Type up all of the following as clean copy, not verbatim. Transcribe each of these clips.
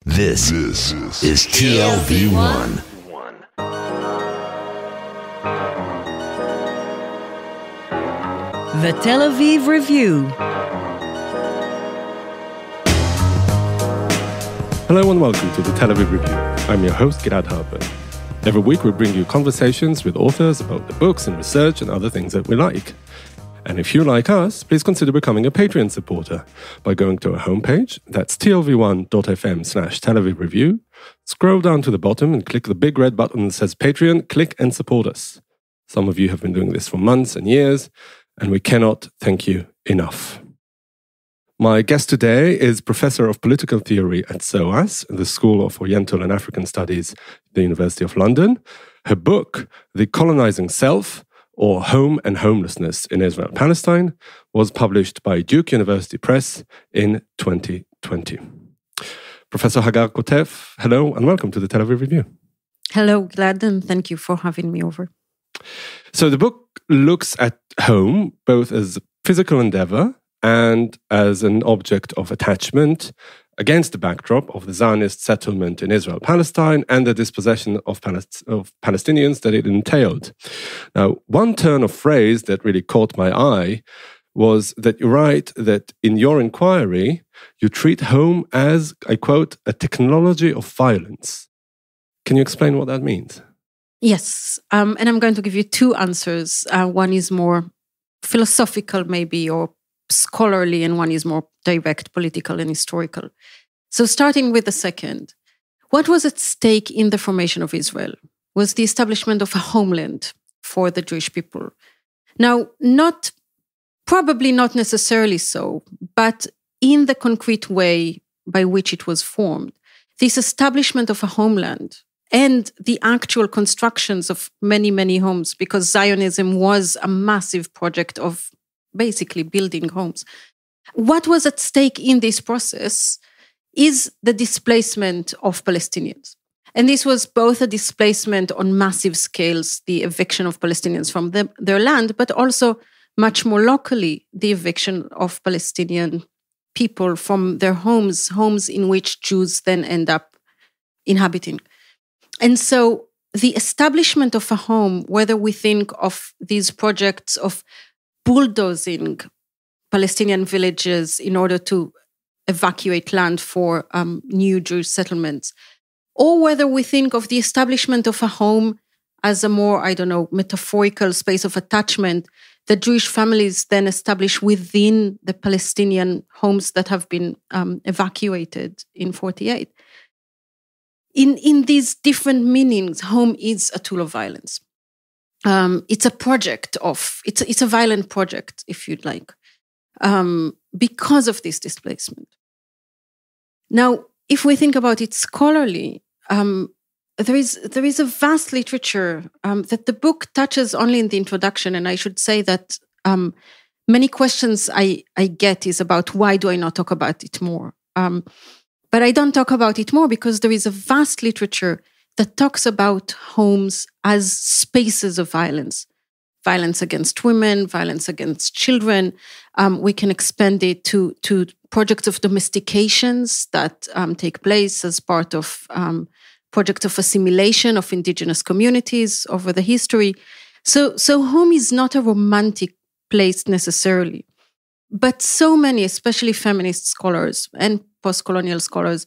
This is TLV1. The Tel Aviv Review. Hello and welcome to the Tel Aviv Review. I'm your host, Gilad Harper. Every week we bring you conversations with authors about the books and research and other things that we like. And if you like us, please consider becoming a Patreon supporter by going to our homepage, that's tlv1.fm/Tel Aviv Review. Scroll down to the bottom and click the big red button that says Patreon, click and support us. Some of you have been doing this for months and years, and we cannot thank you enough. My guest today is Professor of Political Theory at SOAS, the School of Oriental and African Studies at the University of London. Her book, The Colonizing Self, or Home and Homelessness in Israel-Palestine, was published by Duke University Press in 2020. Professor Hagar Kotef, hello and welcome to the Tel Aviv Review. Hello, Gilad, and thank you for having me over. So the book looks at home both as a physical endeavor and as an object of attachment against the backdrop of the Zionist settlement in Israel-Palestine and the dispossession of Palestinians that it entailed. Now, one turn of phrase that really caught my eye was that you write that in your inquiry, you treat home as, I quote, a technology of violence. Can you explain what that means? Yes, and I'm going to give you two answers. One is more philosophical maybe, or scholarly, and one is more direct, political and historical. So starting with the second, what was at stake in the formation of Israel was the establishment of a homeland for the Jewish people. Now, probably not necessarily so, but in the concrete way by which it was formed, this establishment of a homeland and the actual constructions of many, many homes, because Zionism was a massive project of basically building homes. What was at stake in this process is the displacement of Palestinians. And this was both a displacement on massive scales, the eviction of Palestinians from their land, but also much more locally, the eviction of Palestinian people from their homes in which Jews then end up inhabiting. And so the establishment of a home, whether we think of these projects of bulldozing Palestinian villages in order to evacuate land for new Jewish settlements, or whether we think of the establishment of a home as a more, metaphorical space of attachment that Jewish families then establish within the Palestinian homes that have been evacuated in 1948. In these different meanings, home is a tool of violence. It's a project it's a violent project, if you'd like, because of this displacement. Now, if we think about it scholarly, there is a vast literature that the book touches only in the introduction, and I should say that many questions I get is about why do I not talk about it more? But I don't talk about it more because there is a vast literature that talks about homes as spaces of violence. Violence against women, violence against children. We can expand it to projects of domestications that take place as part of projects of assimilation of indigenous communities over the history. So home is not a romantic place necessarily. But so many, especially feminist scholars and post-colonial scholars,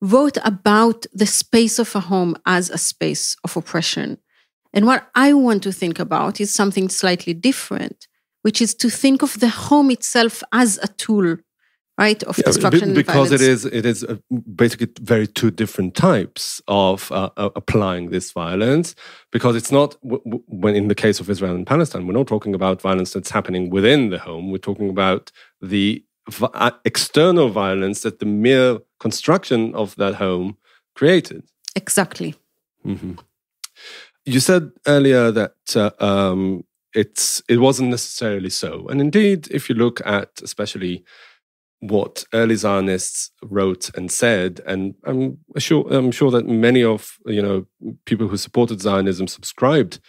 wrote about the space of a home as a space of oppression. And what I want to think about is something slightly different, which is to think of the home itself as a tool, right, of destruction and because violence. it is basically very two different types of applying this violence, because it's not, when in the case of Israel and Palestine, we're not talking about violence that's happening within the home, we're talking about the external violence that the mere construction of that home created. Exactly. Mm-hmm. You said earlier that it wasn't necessarily so. And indeed, if you look at especially what early Zionists wrote and said, and I'm sure that many of people who supported Zionism subscribed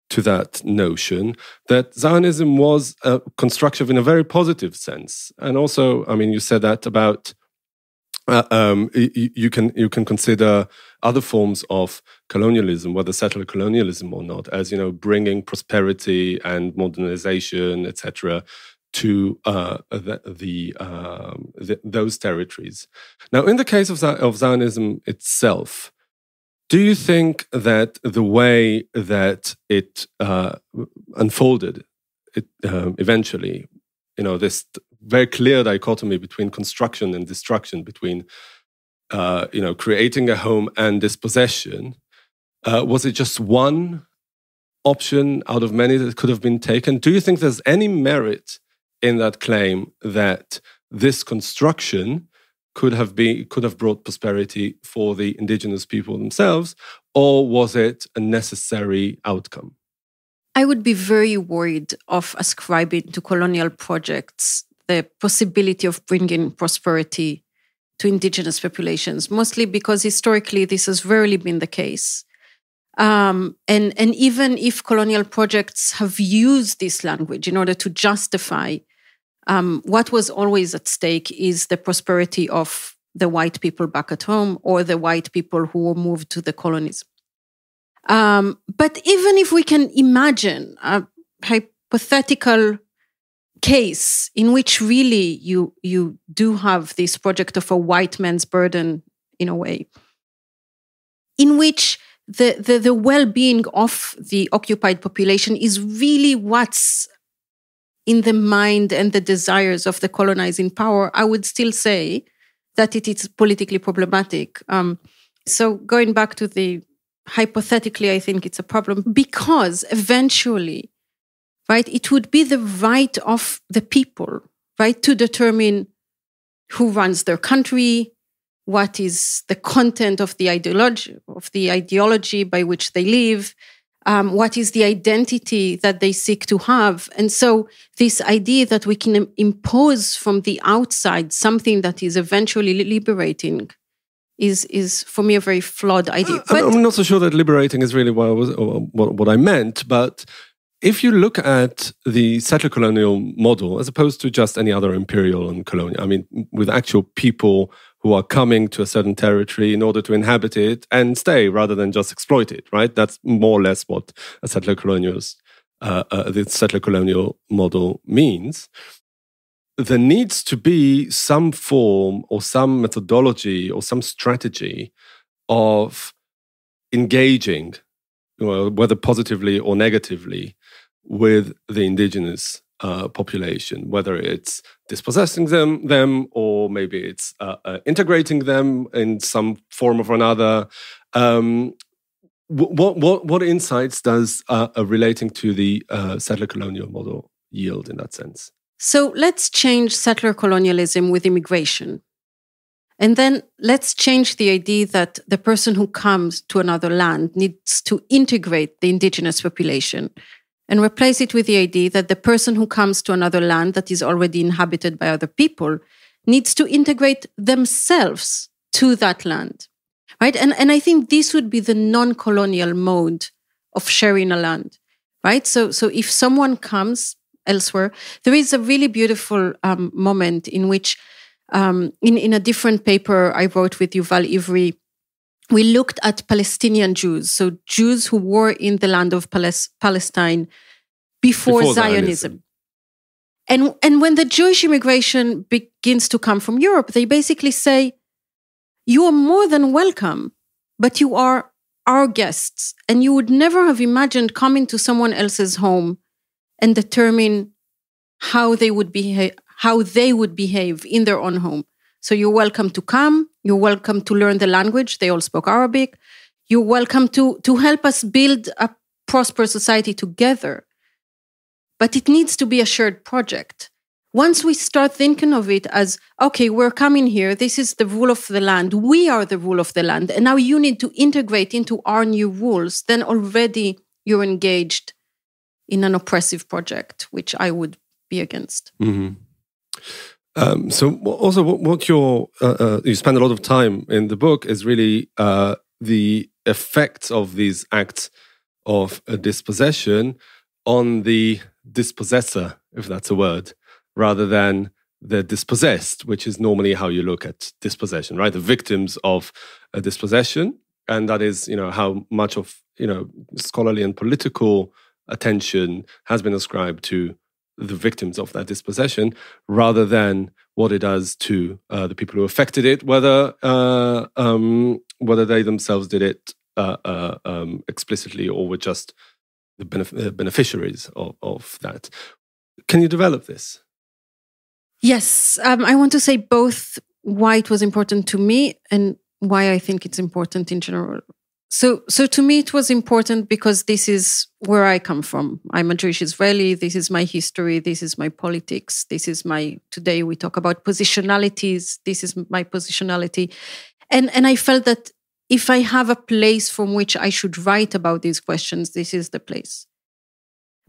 to that notion that Zionism was constructive in a very positive sense. And also, you said that about you can consider other forms of colonialism, whether settler colonialism or not, as bringing prosperity and modernization, etc., to those territories. Now, in the case of Zionism itself, do you think that the way that it unfolded, eventually, this very clear dichotomy between construction and destruction, between creating a home and dispossession, was it just one option out of many that could have been taken? Do you think there's any merit in that claim that this construction could have brought prosperity for the indigenous people themselves, or was it a necessary outcome? I would be very worried of ascribing to colonial projects the possibility of bringing prosperity to indigenous populations, mostly because historically this has rarely been the case. And even if colonial projects have used this language in order to justify what was always at stake is the prosperity of the white people back at home or the white people who were moved to the colonies. But even if we can imagine a hypothetical case in which really you do have this project of a white man's burden, in a way, in which the well-being of the occupied population is really what's in the mind and the desires of the colonizing power, I would still say that it is politically problematic. So going back to the hypothetically, I think it's a problem because eventually, right, it would be the right of the people, right, to determine who runs their country, what is the content of the ideology by which they live, what is the identity that they seek to have. And so this idea that we can impose from the outside something that is eventually liberating is for me a very flawed idea. But I'm not so sure that liberating is really what I meant, but if you look at the settler colonial model, as opposed to just any other imperial and colonial, I mean, with actual people who are coming to a certain territory in order to inhabit it and stay rather than just exploit it, right? That's more or less what a settler the settler colonial model means. There needs to be some form or some methodology or some strategy of engaging, whether positively or negatively, with the indigenous population, whether it's dispossessing them or maybe it's integrating them in some form or another. What insights does relating to the settler colonial model yield in that sense? So let's change settler colonialism with immigration. And then let's change the idea that the person who comes to another land needs to integrate the indigenous population and replace it with the idea that the person who comes to another land that is already inhabited by other people needs to integrate themselves to that land, right? And I think this would be the non-colonial mode of sharing a land, right? So if someone comes elsewhere, there is a really beautiful moment in which in a different paper I wrote with Yuval Ivri, we looked at Palestinian Jews, so Jews who were in the land of Palestine before Zionism. And when the Jewish immigration begins to come from Europe, they basically say, you are more than welcome, but you are our guests. And you would never have imagined coming to someone else's home and determine how they would behave in their own home. So you're welcome to come. You're welcome to learn the language. They all spoke Arabic. You're welcome to help us build a prosperous society together. But it needs to be a shared project. Once we start thinking of it as, okay, we're coming here. This is the rule of the land. We are the rule of the land. And now you need to integrate into our new rules. Then already you're engaged in an oppressive project, which I would be against. Mm-hmm. So also what you spend a lot of time in the book is really the effects of these acts of dispossession on the dispossessor, if that's a word, rather than the dispossessed, which is normally how you look at dispossession, right? The victims of a dispossession. And that is, how much of, scholarly and political attention has been ascribed to the victims of that dispossession rather than what it does to the people who affected it, whether they themselves did it explicitly or were just the beneficiaries of that. Can you develop this? Yes, I want to say both why it was important to me and why I think it's important in general. So to me, it was important because this is where I come from. I'm a Jewish Israeli. This is my history. This is my politics. Today we talk about positionalities. This is my positionality. And I felt that if I have a place from which I should write about these questions, this is the place.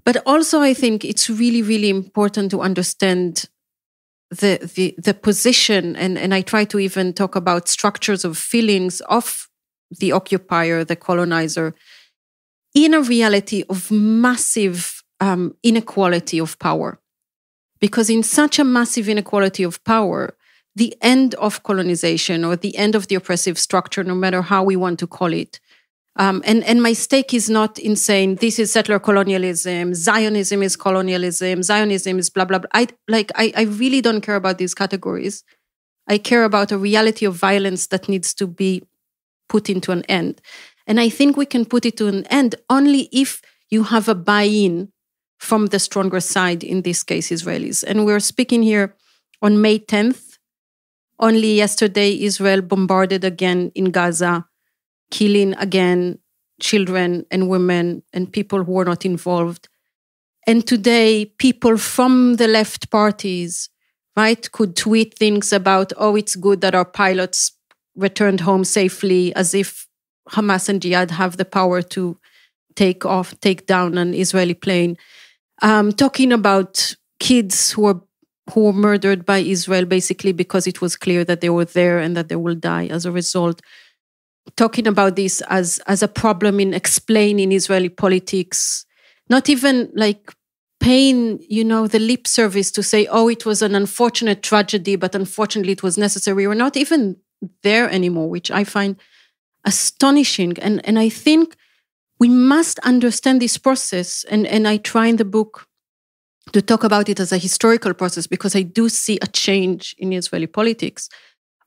But also I think it's really, really important to understand the position, and I try to even talk about structures of feelings of the occupier, the colonizer, in a reality of massive inequality of power. Because in such a massive inequality of power, the end of colonization or the end of the oppressive structure, no matter how we want to call it, and my stake is not in saying this is settler colonialism, Zionism is colonialism, Zionism is blah, blah, blah. I really don't care about these categories. I care about a reality of violence that needs to be put into an end. And I think we can put it to an end only if you have a buy-in from the stronger side, in this case, Israelis. And we're speaking here on May 10th. Only yesterday, Israel bombarded again in Gaza, killing again children and women and people who were not involved. And today, people from the left parties, right, could tweet things about, oh, it's good that our pilots returned home safely, as if Hamas and Jihad have the power to take down an Israeli plane. Talking about kids who were murdered by Israel, basically because it was clear that they were there and that they will die as a result. Talking about this as a problem in explaining Israeli politics, not even like paying, the lip service to say, oh, it was an unfortunate tragedy, but unfortunately it was necessary. We're not even there anymore, which I find astonishing. And I think we must understand this process. And I try in the book to talk about it as a historical process, because I do see a change in Israeli politics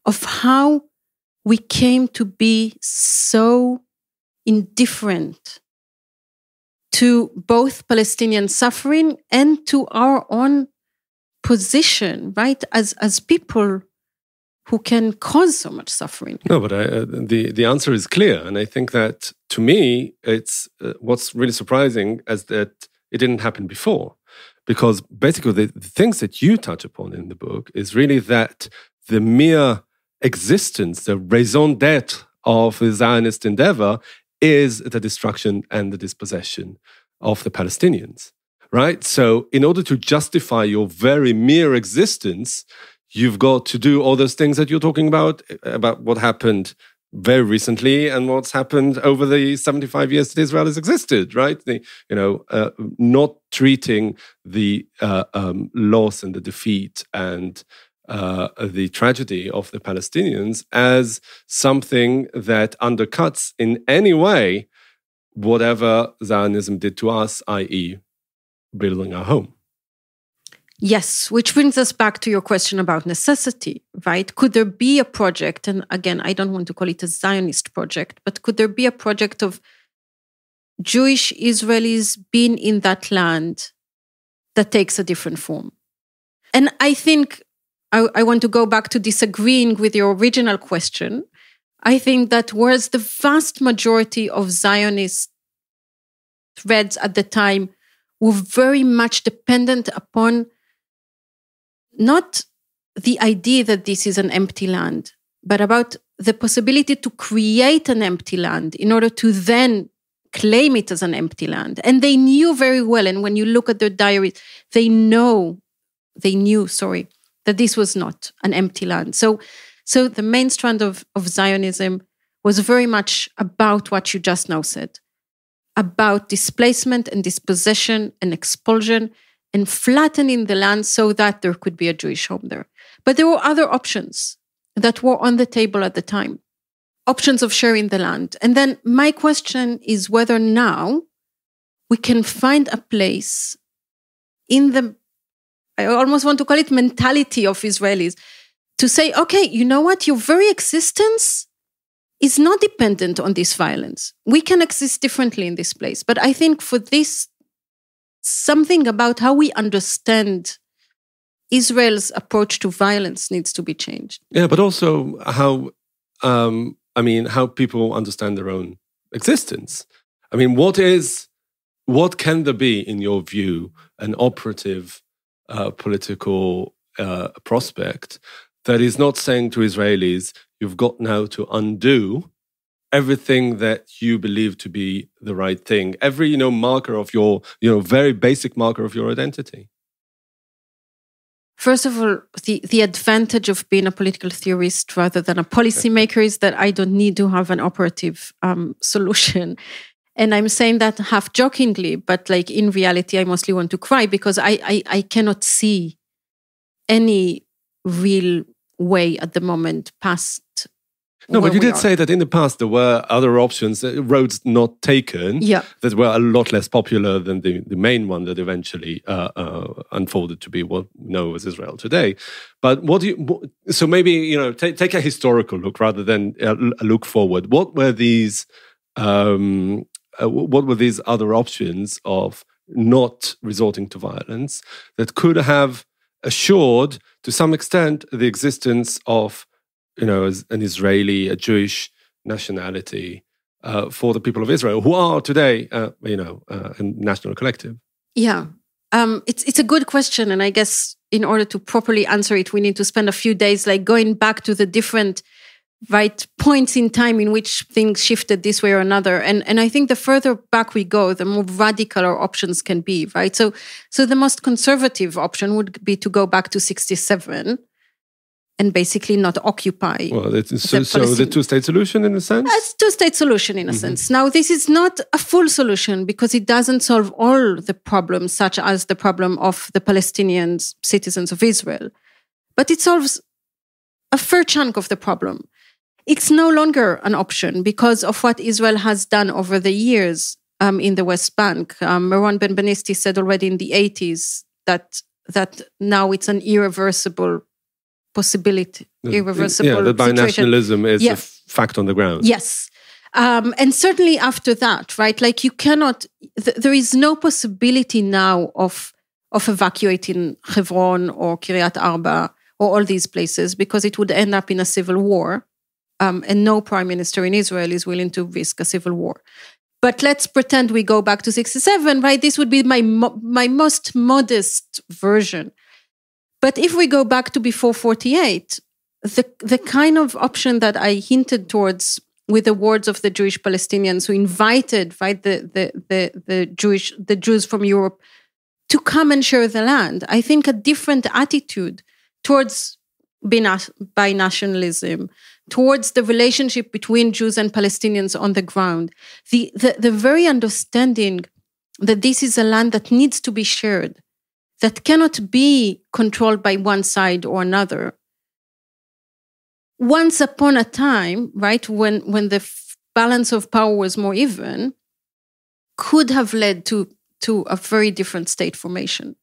of how we came to be so indifferent to both Palestinian suffering and to our own position, right? As people who can cause so much suffering. No, but the answer is clear. And I think that, to me, it's what's really surprising is that it didn't happen before. Because basically the things that you touch upon in the book is really that the mere existence, the raison d'etre of the Zionist endeavor is the destruction and the dispossession of the Palestinians, right? So in order to justify your very mere existence, you've got to do all those things that you're talking about what happened very recently and what's happened over the 75 years that Israel has existed, right? Not treating the loss and the defeat and the tragedy of the Palestinians as something that undercuts in any way whatever Zionism did to us, i.e. building our home. Yes, which brings us back to your question about necessity, right? Could there be a project, and again, I don't want to call it a Zionist project, but could there be a project of Jewish Israelis being in that land that takes a different form? And I think I want to go back to disagreeing with your original question. I think that whereas the vast majority of Zionist threads at the time were very much dependent upon not the idea that this is an empty land, but about the possibility to create an empty land in order to then claim it as an empty land. And they knew very well, and when you look at their diaries, they knew, that this was not an empty land. So the main strand of Zionism was very much about what you just now said, about displacement and dispossession and expulsion, and flattening the land so that there could be a Jewish home there. But there were other options that were on the table at the time, options of sharing the land. And then my question is whether now we can find a place in the, I almost want to call it mentality of Israelis, to say, okay, you know what, your very existence is not dependent on this violence. We can exist differently in this place. But I think for this, something about how we understand Israel's approach to violence needs to be changed. Yeah, but also how, how people understand their own existence. I mean, what can there be, in your view, an operative political prospect that is not saying to Israelis, you've got now to undo everything that you believe to be the right thing, every marker of your very basic marker of your identity? First of all, the advantage of being a political theorist rather than a policymaker is that I don't need to have an operative solution. And I'm saying that half jokingly, but like in reality, I mostly want to cry because I cannot see any real way at the moment past. No, but you did say that in the past there were other options, roads not taken, that were a lot less popular than the main one that eventually unfolded to be what we know as Israel today. But so maybe, take a historical look rather than a look forward. What were these other options of not resorting to violence that could have assured, to some extent, the existence of, as an Israeli, a Jewish nationality for the people of Israel, who are today, a national collective? Yeah, it's a good question, and I guess in order to properly answer it, we need to spend a few days like going back to the different points in time in which things shifted this way or another. And I think the further back we go, the more radical our options can be, right? So the most conservative option would be to go back to 1967 and basically not occupy. Well, the two-state solution in a sense? It's two-state solution in a sense. Now, this is not a full solution because it doesn't solve all the problems, such as the problem of the Palestinian citizens of Israel. But it solves a fair chunk of the problem. It's no longer an option because of what Israel has done over the years in the West Bank. Meron Ben-Benisti said already in the 80s that now it's an irreversible possibility, that binationalism is a fact on the ground. Yes. And certainly after that, right? Like you cannot, there is no possibility now of evacuating Hebron or Kiryat Arba or all these places because it would end up in a civil war. And no prime minister in Israel is willing to risk a civil war. But let's pretend we go back to 1967, right? This would be my most modest version. But if we go back to before 1948, the kind of option that I hinted towards with the words of the Jewish Palestinians who invited, right, the Jews from Europe to come and share the land, I think a different attitude towards binationalism, towards the relationship between Jews and Palestinians on the ground, the very understanding that this is a land that needs to be shared, that cannot be controlled by one side or another. Once upon a time, right, when the balance of power was more even, could have led to a very different state formation.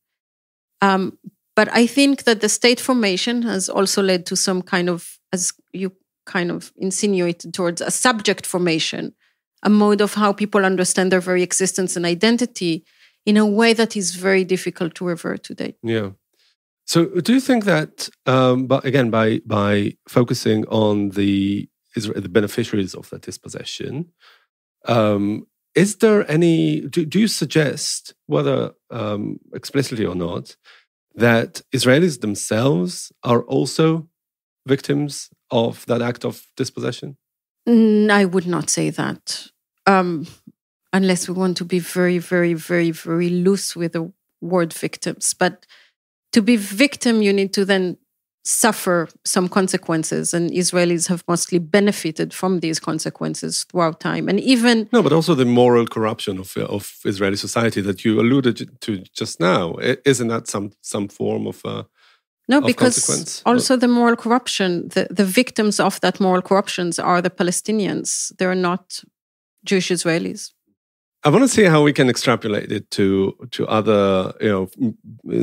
But I think that the state formation has also led to some kind of, as you kind of insinuated, towards a subject formation, a mode of how people understand their very existence and identity in a way that is very difficult to revert today. Yeah. So do you think that, but again, by focusing on the beneficiaries of that dispossession, is there any, do you suggest, whether explicitly or not, that Israelis themselves are also victims of that act of dispossession? I would not say that, unless we want to be very, very, very, very loose with the word victims. But to be victim, you need to then suffer some consequences, and Israelis have mostly benefited from these consequences throughout time. And even no, but also the moral corruption of Israeli society that you alluded to just now. Isn't that some form of no, because consequence? Also the moral corruption, the victims of that moral corruptions are the Palestinians. They're not Jewish Israelis. I want to see how we can extrapolate it to other,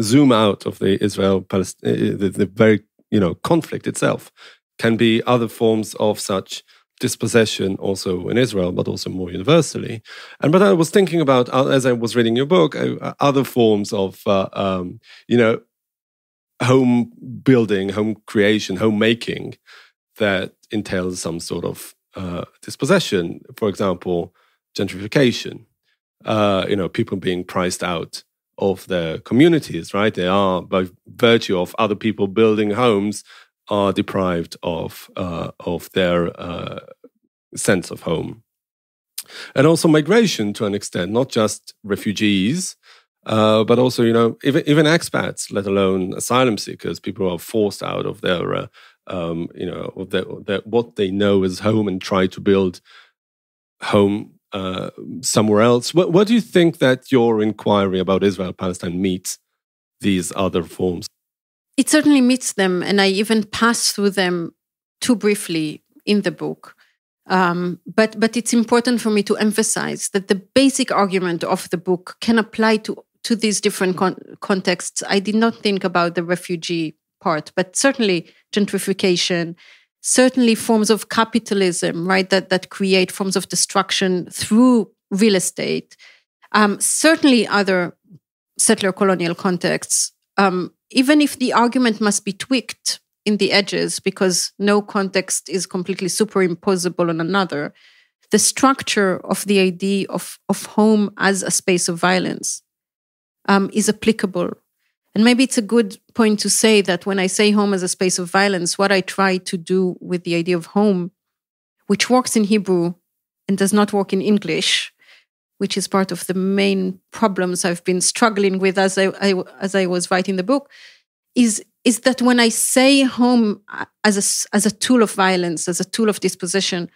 zoom out of the Israel-Palestine, the very, conflict itself. Can be other forms of such dispossession also in Israel, but also more universally. But I was thinking about, as I was reading your book, other forms of, home building, home creation, homemaking that entails some sort of dispossession. For example, gentrification, people being priced out of their communities, right? They are, by virtue of other people building homes, are deprived of their sense of home. And also migration to an extent, not just refugees, but also, even expats, let alone asylum seekers, people who are forced out of their, what they know as home and try to build home somewhere else. What do you think that your inquiry about Israel-Palestine meets these other forms? It certainly meets them, and I even pass through them too briefly in the book. But it's important for me to emphasize that the basic argument of the book can apply to these different contexts. I did not think about the refugee part, but certainly gentrification, certainly forms of capitalism, right, that create forms of destruction through real estate, certainly other settler colonial contexts, even if the argument must be tweaked in the edges because no context is completely superimposable on another, the structure of the idea of home as a space of violence is applicable. And maybe it's a good point to say that when I say home as a space of violence, what I try to do with the idea of home, which works in Hebrew and does not work in English, which is part of the main problems I've been struggling with as I was writing the book, is that when I say home as a tool of violence, as a tool of dispossession,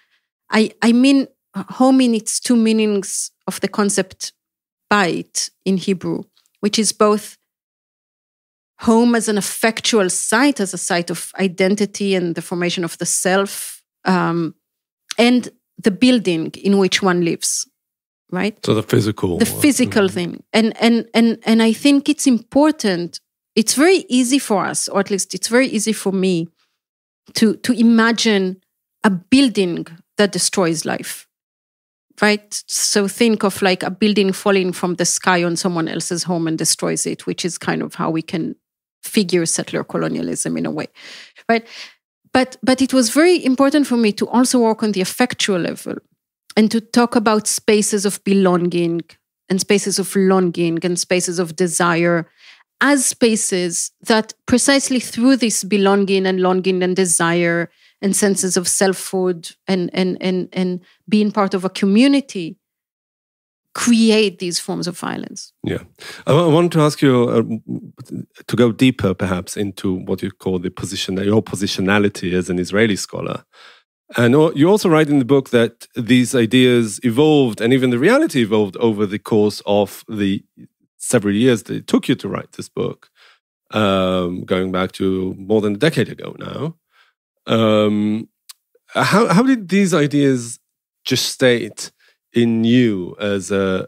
I mean home in its two meanings of the concept bait in Hebrew, which is both home as an effectual site, as a site of identity and the formation of the self, and the building in which one lives, right? So the physical thing. And I think it's important. It's very easy for us, or at least it's very easy for me to imagine a building that destroys life, right? So think of like a building falling from the sky on someone else's home and destroys it, which is kind of how we can figure settler colonialism in a way, right? But it was very important for me to also work on the effectual level and to talk about spaces of belonging and spaces of longing and spaces of desire as spaces that precisely through this belonging and longing and desire and senses of selfhood and being part of a community create these forms of violence. Yeah. I want to ask you to go deeper perhaps into what you call your positionality as an Israeli scholar. And you also write in the book that these ideas evolved and even the reality evolved over the course of the several years that it took you to write this book, going back to more than a decade ago now. How did these ideas gestate in you as a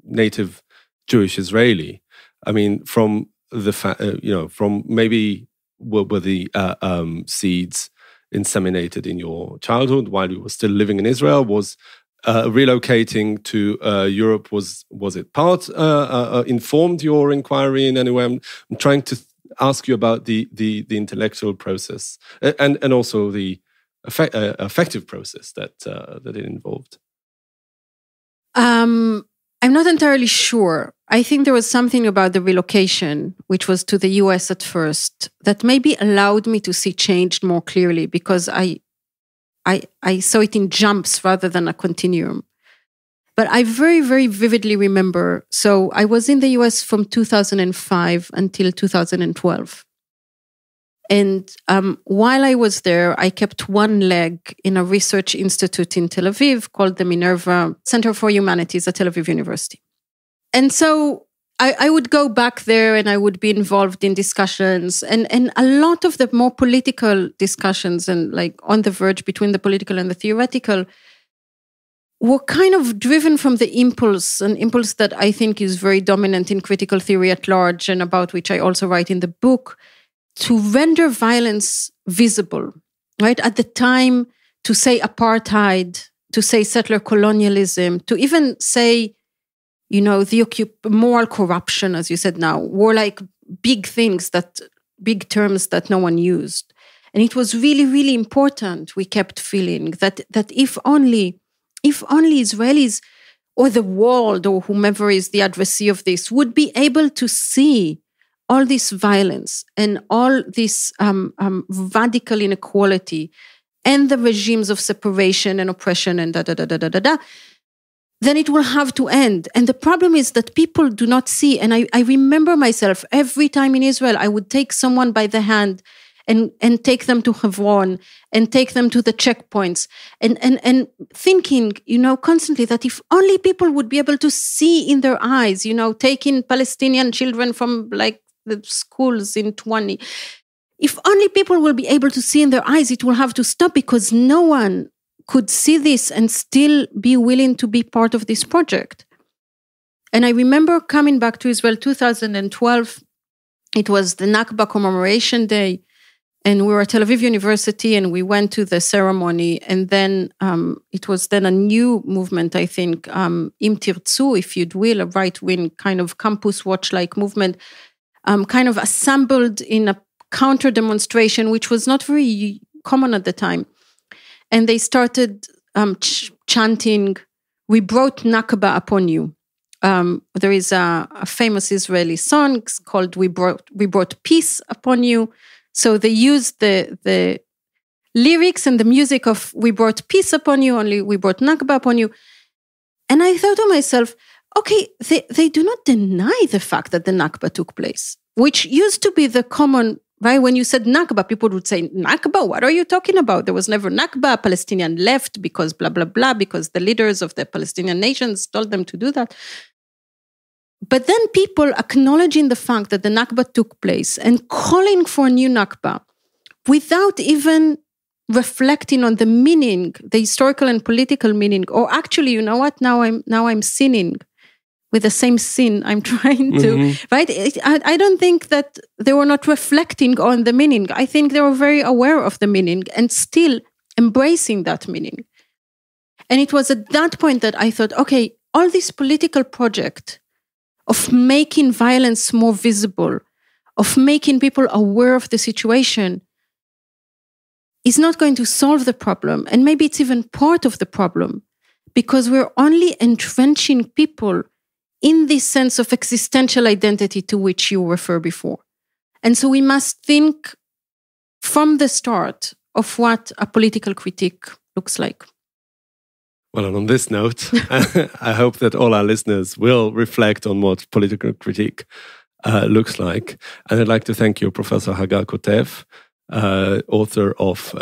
native Jewish Israeli? I mean, from the from maybe were the seeds inseminated in your childhood while you were still living in Israel? Was relocating to Europe, was it part informed your inquiry in any way? I'm trying to ask you about the intellectual process and also the affective process that it involved. I'm not entirely sure. I think there was something about the relocation, which was to the US at first, that maybe allowed me to see change more clearly because I saw it in jumps rather than a continuum. But I very, very vividly remember, so I was in the US from 2005 until 2012. And while I was there, I kept one leg in a research institute in Tel Aviv called the Minerva Center for Humanities at Tel Aviv University. And so I would go back there and I would be involved in discussions and a lot of the more political discussions and like on the verge between the political and the theoretical were kind of driven from the impulse, an impulse that I think is very dominant in critical theory at large and about which I also write in the book, to render violence visible, right? At the time, to say apartheid, to say settler colonialism, to even say, you know, the moral corruption, as you said now, were like big things, big terms that no one used. And it was really, really important, we kept feeling, that if only Israelis or the world or whomever is the adversary of this would be able to see all this violence and all this radical inequality and the regimes of separation and oppression and then it will have to end. And the problem is that people do not see. And I remember myself, every time in Israel, I would take someone by the hand and take them to Hebron and take them to the checkpoints and thinking, you know, constantly that if only people would be able to see in their eyes, you know, taking Palestinian children from like the schools in 20, if only people will be able to see in their eyes, it will have to stop, because no one could see this and still be willing to be part of this project. And I remember coming back to Israel 2012. It was the Nakba commemoration day, and we were at Tel Aviv University, and we went to the ceremony. And then it was then a new movement, I think, Im Tirtzu, if you'd will, a right-wing kind of campus watch-like movement, kind of assembled in a counter-demonstration, which was not very common at the time. And they started chanting, "We brought Nakba upon you." There is a famous Israeli song called "We brought peace upon you." So they used the lyrics and the music of "We brought peace upon you," only "We brought Nakba upon you." And I thought to myself, okay, they do not deny the fact that the Nakba took place, which used to be the common. Right? When you said Nakba, people would say, Nakba, what are you talking about? There was never Nakba. Palestinian left because blah, blah, blah, because the leaders of the Palestinian nations told them to do that. But then people acknowledging the fact that the Nakba took place and calling for a new Nakba without even reflecting on the meaning, the historical and political meaning, or actually, you know what, now I'm sinning with the same sin I'm trying to, right? I don't think that they were not reflecting on the meaning. I think they were very aware of the meaning and still embracing that meaning. And it was at that point that I thought, okay, all this political project of making violence more visible, of making people aware of the situation, is not going to solve the problem. And maybe it's even part of the problem, because we're only entrenching people in this sense of existential identity to which you refer before. And so we must think from the start of what a political critique looks like. Well, and on this note, I hope that all our listeners will reflect on what political critique looks like. And I'd like to thank you, Professor Hagar Kotef, author of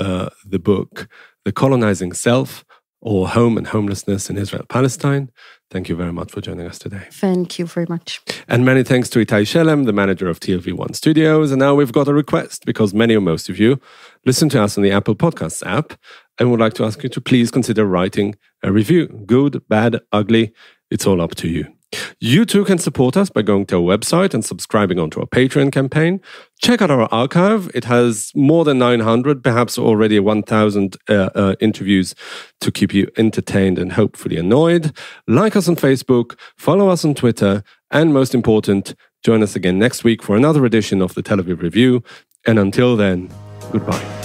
the book, The Colonizing Self, or Home and Homelessness in Israel-Palestine. Thank you very much for joining us today. Thank you very much. And many thanks to Itai Shelem, the manager of TLV1 Studios. And now we've got a request, because many or most of you listen to us on the Apple Podcasts app, and would like to ask you to please consider writing a review. Good, bad, ugly, it's all up to you. You too can support us by going to our website and subscribing onto our Patreon campaign. Check out our archive. It has more than 900, perhaps already 1,000 interviews to keep you entertained and hopefully annoyed. Like us on Facebook, follow us on Twitter, and most important, join us again next week for another edition of the Tel Aviv Review. And until then, goodbye.